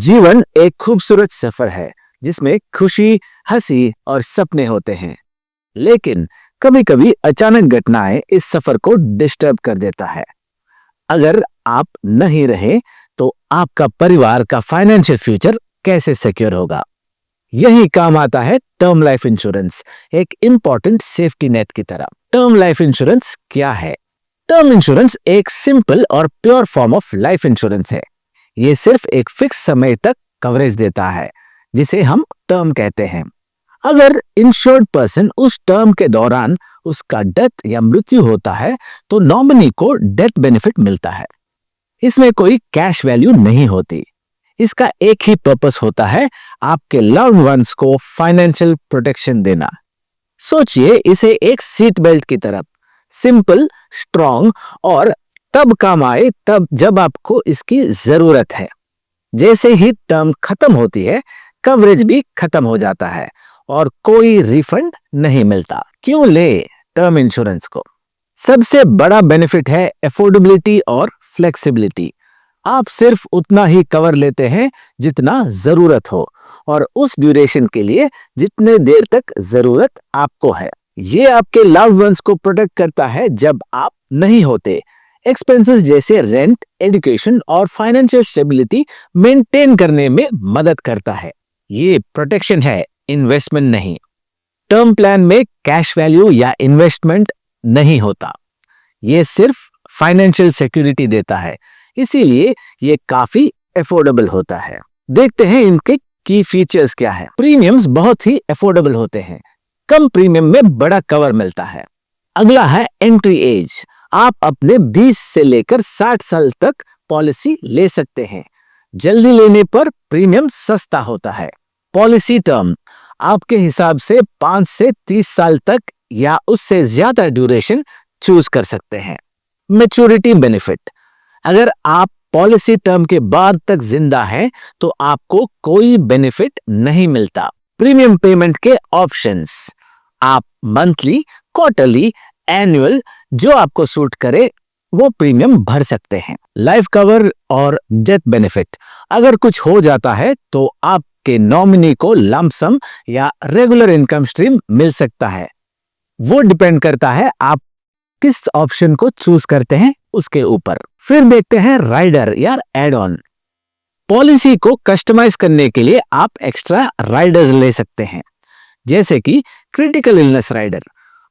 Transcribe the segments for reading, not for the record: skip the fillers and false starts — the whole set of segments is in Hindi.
जीवन एक खूबसूरत सफर है जिसमें खुशी, हंसी और सपने होते हैं। लेकिन कभी-कभी अचानक घटनाएं इस सफर को डिस्टर्ब कर देता है। अगर आप नहीं रहे तो आपका परिवार का फाइनेंशियल फ्यूचर कैसे सिक्योर होगा? यही काम आता है टर्म लाइफ इंश्योरेंस, एक इंपॉर्टेंट सेफ्टी नेट की तरह। टर्म लाइफ इंश्योरेंस क्या है? टर्म इंश्योरेंस एक सिंपल और pure form of life insurance है। ये सिर्फ एक फिक्स समय तक कवरेज देता है जिसे हम टर्म कहते हैं। अगर इंश्योर्ड पर्सन उस टर्म के दौरान उसका डेथ या मृत्यु होता है तो नॉमिनी को डेथ बेनिफिट मिलता है। इसमें कोई कैश वैल्यू नहीं होती। इसका एक ही पर्पस होता है, आपके लव्ड वंस को फाइनेंशियल प्रोटेक्शन देना। सोचिए इसे एक सीट बेल्ट की तरह, सिंपल, स्ट्रॉन्ग और तब काम आए तब जब आपको इसकी जरूरत है। जैसे ही टर्म खत्म होती है, कवरेज भी खत्म हो जाता है और कोई रिफंड नहीं मिलता। क्यों ले टर्म इंश्योरेंस को? सबसे बड़ा बेनिफिट है अफोर्डेबिलिटी और फ्लेक्सिबिलिटी। आप सिर्फ उतना ही कवर लेते हैं जितना जरूरत हो और उस ड्यूरेशन के लिए जितने देर तक जरूरत आपको है। ये आपके लव्ड वंस को प्रोटेक्ट करता है जब आप नहीं होते। एक्सपेंसेस जैसे रेंट, एजुकेशन और फाइनेंशियल स्टेबिलिटी मेंटेन करने में मदद करता है। ये प्रोटेक्शन है, इन्वेस्टमेंट नहीं। टर्म प्लान में कैश वैल्यू या इन्वेस्टमेंट नहीं होता। ये सिर्फ फाइनेंशियल सिक्योरिटी देता है, इसीलिए ये काफी अफोर्डेबल होता है। देखते हैं इनके की फीचर्स क्या है। प्रीमियम्स बहुत ही अफोर्डेबल होते हैं। कम प्रीमियम में बड़ा कवर मिलता है। अगला है एंट्री एज। आप अपने 20 से लेकर 60 साल तक पॉलिसी ले सकते हैं। जल्दी लेने पर प्रीमियम सस्ता होता है। पॉलिसी टर्म आपके हिसाब से 5 से 30 साल तक या उससे ज्यादा ड्यूरेशन चूज कर सकते हैं। मैच्योरिटी बेनिफिट, अगर आप पॉलिसी टर्म के बाद तक जिंदा हैं तो आपको कोई बेनिफिट नहीं मिलता। प्रीमियम पेमेंट के ऑप्शंस, आप मंथली, क्वार्टरली, एनुअल जो आपको सूट करे वो प्रीमियम भर सकते हैं। लाइफ कवर और डेथ बेनिफिट, अगर कुछ हो जाता है तो आपके नॉमिनी को लंप सम या रेगुलर इनकम स्ट्रीम मिल सकता है। वो डिपेंड करता है आप किस ऑप्शन को चूज करते हैं उसके ऊपर। फिर देखते हैं राइडर या एड ऑन। पॉलिसी को कस्टमाइज करने के लिए आप एक्स्ट्रा राइडर्स ले सकते हैं, जैसे कि क्रिटिकल इलनेस राइडर।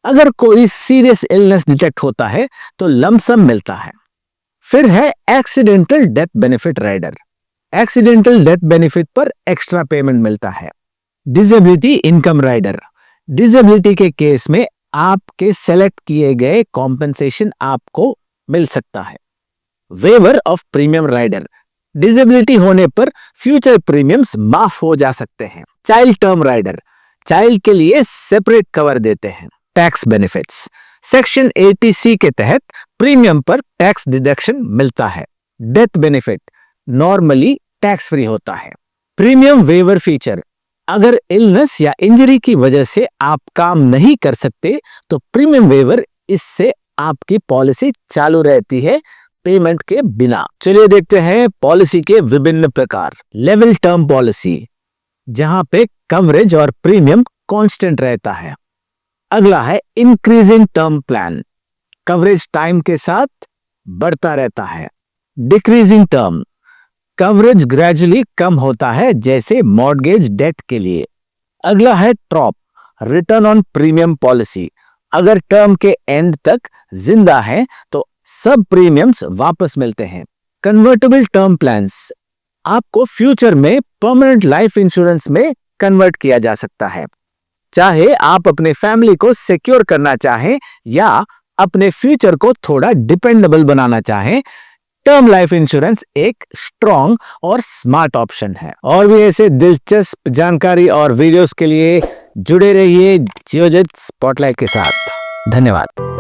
अगर कोई सीरियस इलनेस डिटेक्ट होता है तो लंप सम मिलता है। फिर है accidental death benefit rider. Accidental death benefit पर एक्स्ट्रा पेमेंट मिलता है। डिसेबिलिटी इनकम राइडर, डिसेबिलिटी के केस में आपके सेलेक्ट किए गए कॉम्पेंसेशन आपको मिल सकता है। Waiver of premium rider, disability होने पर फ्यूचर प्रीमियम्स माफ हो जा सकते हैं। चाइल्ड टर्म राइडर, चाइल्ड के लिए सेपरेट कवर देते हैं। टैक्स बेनिफिट्स, सेक्शन 80C के तहत प्रीमियम पर टैक्स डिडक्शन मिलता है। Death benefit normally tax free होता है। प्रीमियम वेवर फीचर, अगर इलनेस या इंजरी की वजह से आप काम नहीं कर सकते तो प्रीमियम वेवर, इससे आपकी पॉलिसी चालू रहती है पेमेंट के बिना। चलिए देखते हैं पॉलिसी के विभिन्न प्रकार। लेवल टर्म पॉलिसी, जहां पे कवरेज और प्रीमियम कांस्टेंट रहता है। अगला है increasing term plan, coverage time के साथ बढ़ता रहता है। डिक्रीजिंग टर्म, कवरेज ग्रेजुअली कम होता है, जैसे मॉर्गेज डेट के लिए। अगला है ट्रॉप, रिटर्न ऑन प्रीमियम पॉलिसी, अगर टर्म के एंड तक जिंदा है तो सब प्रीमियम्स वापस मिलते हैं। कन्वर्टेबल टर्म प्लान्स, आपको फ्यूचर में परमानेंट लाइफ इंश्योरेंस में कन्वर्ट किया जा सकता है, चाहे आप अपने फैमिली को सिक्योर करना चाहें या अपने फ्यूचर को थोड़ा डिपेंडेबल बनाना चाहें। टर्म लाइफ इंश्योरेंस एक स्ट्रॉन्ग और स्मार्ट ऑप्शन है। और भी ऐसे दिलचस्प जानकारी और वीडियोस के लिए जुड़े रहिए जियोजित स्पॉटलाइट के साथ। धन्यवाद।